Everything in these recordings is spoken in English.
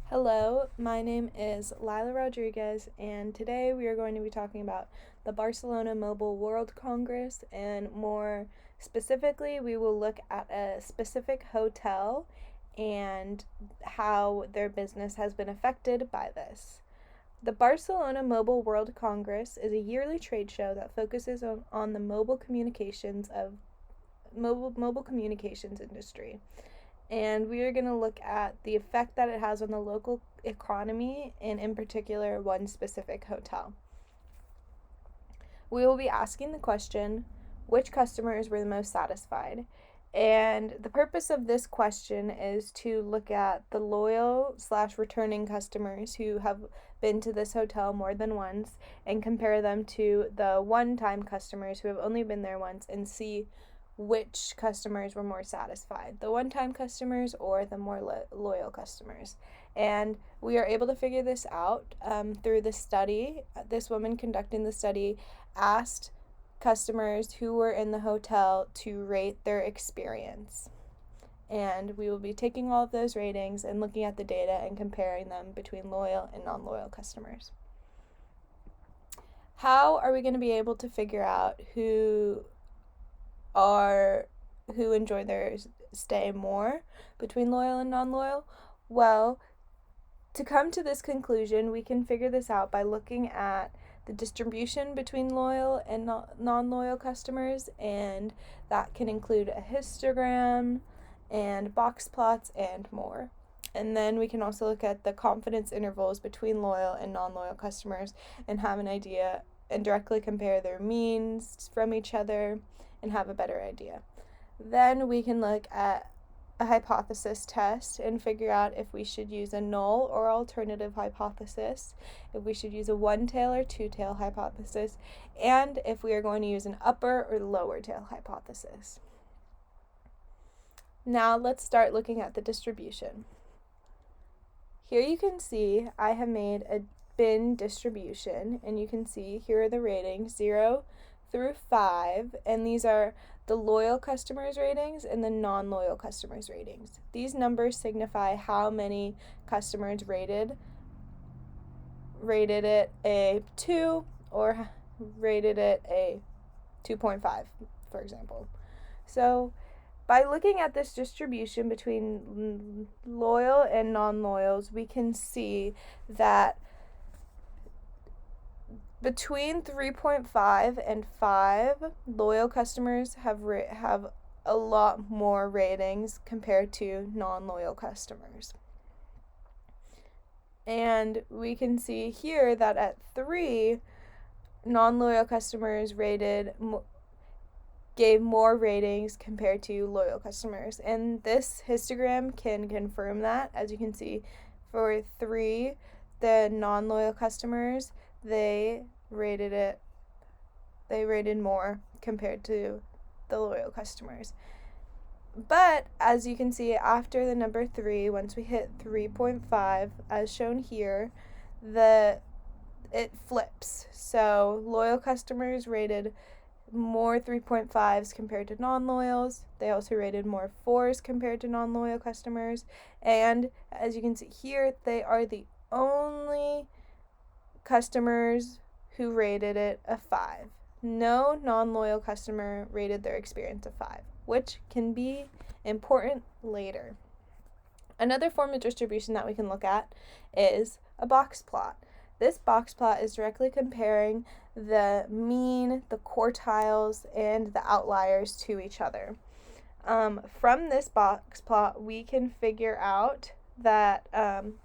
Hello, my name is Lila Rodriguez, and today we are going to be talking about the Barcelona Mobile World Congress, and more specifically, we will look at a specific hotel and how their business has been affected by this. The Barcelona Mobile World Congress is a yearly trade show that focuses on the mobile communications industry, and we are going to look at the effect that it has on the local economy and, in particular, one specific hotel. We will be asking the question, which customers were the most satisfied? And the purpose of this question is to look at the loyal/returning customers who have been to this hotel more than once and compare them to the one-time customers who have only been there once and see which customers were more satisfied, the one-time customers or the more loyal customers. And we are able to figure this out through the study. This woman conducting the study asked customers who were in the hotel to rate their experience. And we will be taking all of those ratings and looking at the data and comparing them between loyal and non-loyal customers. How are we going to be able to figure out who enjoy their stay more between loyal and non-loyal? Well, to come to this conclusion, we can figure this out by looking at the distribution between loyal and non-loyal customers, and that can include a histogram and box plots and more. And then we can also look at the confidence intervals between loyal and non-loyal customers and have an idea and directly compare their means from each other and have a better idea. Then we can look at a hypothesis test and figure out if we should use a null or alternative hypothesis, if we should use a one-tail or two-tail hypothesis, and if we are going to use an upper or lower tail hypothesis. Now let's start looking at the distribution. Here you can see I have made a bin distribution, and you can see here are the ratings 0 through 5, and these are the loyal customers' ratings and the non-loyal customers' ratings. These numbers signify how many customers rated it a 2 or rated it a 2.5, for example. So by looking at this distribution between loyal and non-loyals, we can see that between 3.5 and 5, loyal customers have a lot more ratings compared to non-loyal customers. And we can see here that at 3, non-loyal customers gave more ratings compared to loyal customers. And this histogram can confirm that. As you can see, for 3, the non-loyal customers, they rated more compared to the loyal customers. But as you can see, after the number 3, once we hit 3.5, as shown here, it flips. So loyal customers rated more 3.5s compared to non-loyals. They also rated more 4s compared to non-loyal customers. And as you can see here, they are the only customers who rated it a 5. No non-loyal customer rated their experience a 5, which can be important later. Another form of distribution that we can look at is a box plot. This box plot is directly comparing the mean, the quartiles, and the outliers to each other. From this box plot, we can figure out that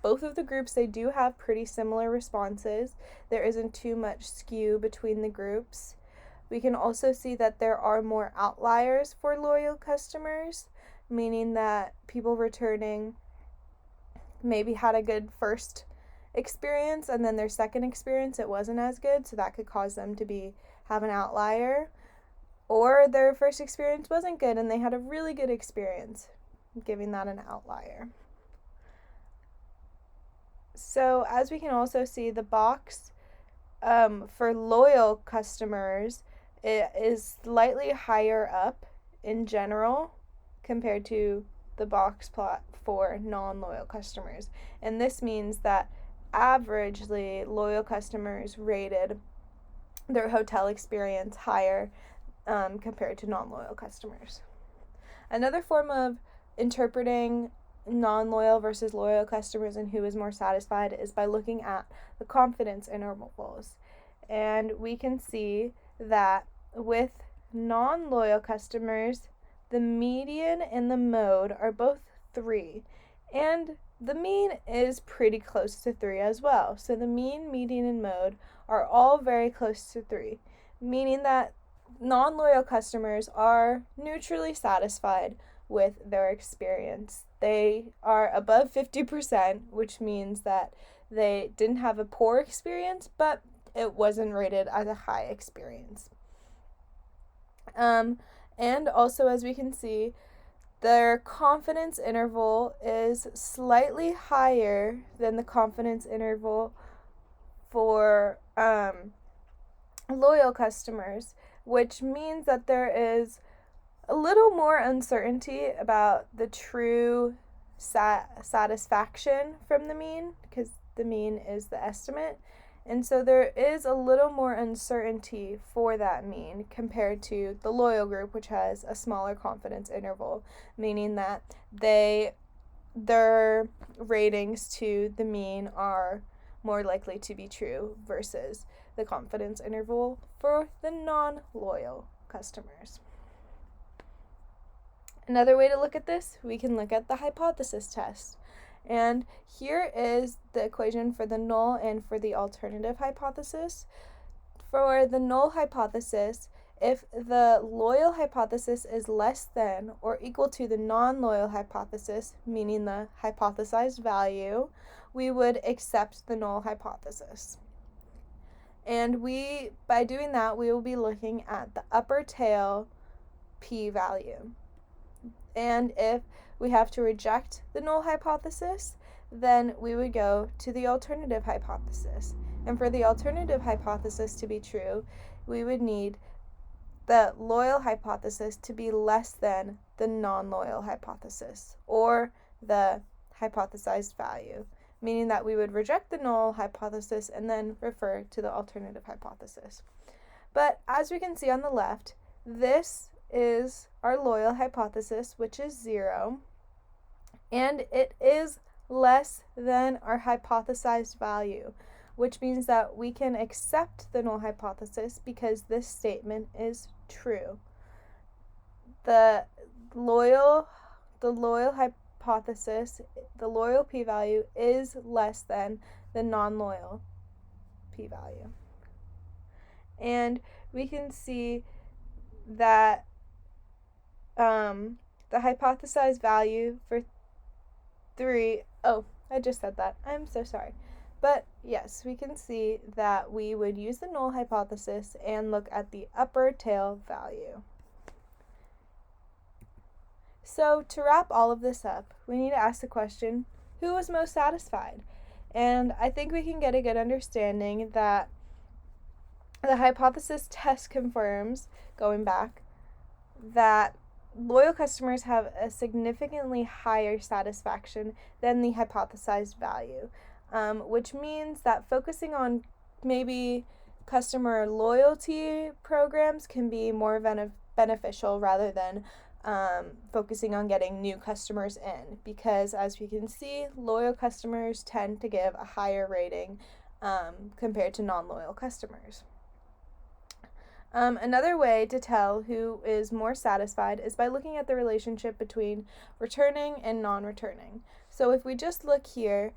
both of the groups, they do have pretty similar responses. There isn't too much skew between the groups. We can also see that there are more outliers for loyal customers, meaning that people returning maybe had a good first experience and then their second experience it wasn't as good, so that could cause them to have an outlier. Or their first experience wasn't good and they had a really good experience, giving that an outlier. So as we can also see, the box for loyal customers, it is slightly higher up in general compared to the box plot for non-loyal customers. And this means that averagely loyal customers rated their hotel experience higher compared to non-loyal customers. Another form of interpreting non-loyal versus loyal customers and who is more satisfied is by looking at the confidence intervals. And we can see that with non-loyal customers, the median and the mode are both 3, and the mean is pretty close to 3 as well. So the mean, median, and mode are all very close to 3, meaning that non-loyal customers are neutrally satisfied with their experience. They are above 50%, which means that they didn't have a poor experience, but it wasn't rated as a high experience. And also, as we can see, their confidence interval is slightly higher than the confidence interval for loyal customers, which means that there is a little more uncertainty about the true satisfaction from the mean, because the mean is the estimate. And so there is a little more uncertainty for that mean compared to the loyal group, which has a smaller confidence interval, meaning that their ratings to the mean are more likely to be true versus the confidence interval for the non-loyal customers. Another way to look at this, we can look at the hypothesis test. And here is the equation for the null and for the alternative hypothesis. For the null hypothesis, if the loyal hypothesis is less than or equal to the non-loyal hypothesis, meaning the hypothesized value, we would accept the null hypothesis. And by doing that, we will be looking at the upper tail p-value. And if we have to reject the null hypothesis, then we would go to the alternative hypothesis. And for the alternative hypothesis to be true, we would need the loyal hypothesis to be less than the non-loyal hypothesis, or the hypothesized value, meaning that we would reject the null hypothesis and then refer to the alternative hypothesis. But as we can see on the left, this is our loyal hypothesis, which is 0, and it is less than our hypothesized value, which means that we can accept the null hypothesis because this statement is true. The loyal hypothesis, the loyal p-value is less than the non-loyal p-value. And we can see that the hypothesized value for 3, I just said that, I'm so sorry. But yes, we can see that we would use the null hypothesis and look at the upper tail value. So to wrap all of this up, we need to ask the question, who was most satisfied? And I think we can get a good understanding that the hypothesis test confirms, going back, that loyal customers have a significantly higher satisfaction than the hypothesized value, which means that focusing on maybe customer loyalty programs can be more beneficial rather than focusing on getting new customers in, because as we can see, loyal customers tend to give a higher rating compared to non-loyal customers. Another way to tell who is more satisfied is by looking at the relationship between returning and non-returning. So if we just look here,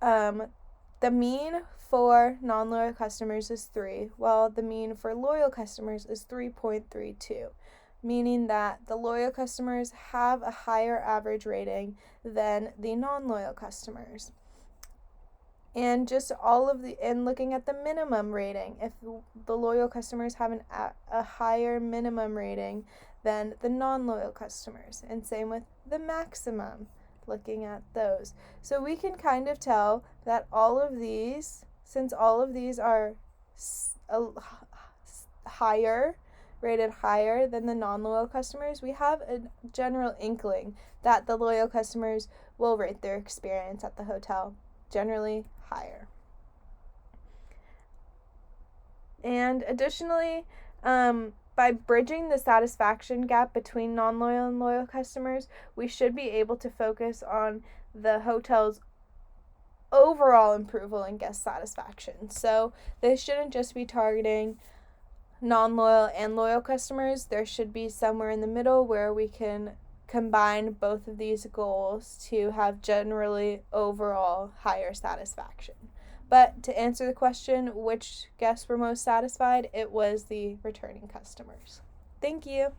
the mean for non-loyal customers is 3, while the mean for loyal customers is 3.32, meaning that the loyal customers have a higher average rating than the non-loyal customers. And just looking at the minimum rating, if the loyal customers have a higher minimum rating than the non-loyal customers, and same with the maximum, looking at those. So we can kind of tell that all of these, since all of these are higher rated higher than the non-loyal customers, we have a general inkling that the loyal customers will rate their experience at the hotel generally higher. And additionally, by bridging the satisfaction gap between non-loyal and loyal customers, we should be able to focus on the hotel's overall approval and guest satisfaction. So they shouldn't just be targeting non-loyal and loyal customers. There should be somewhere in the middle where we can combine both of these goals to have generally overall higher satisfaction. But to answer the question, which guests were most satisfied, it was the returning customers. Thank you.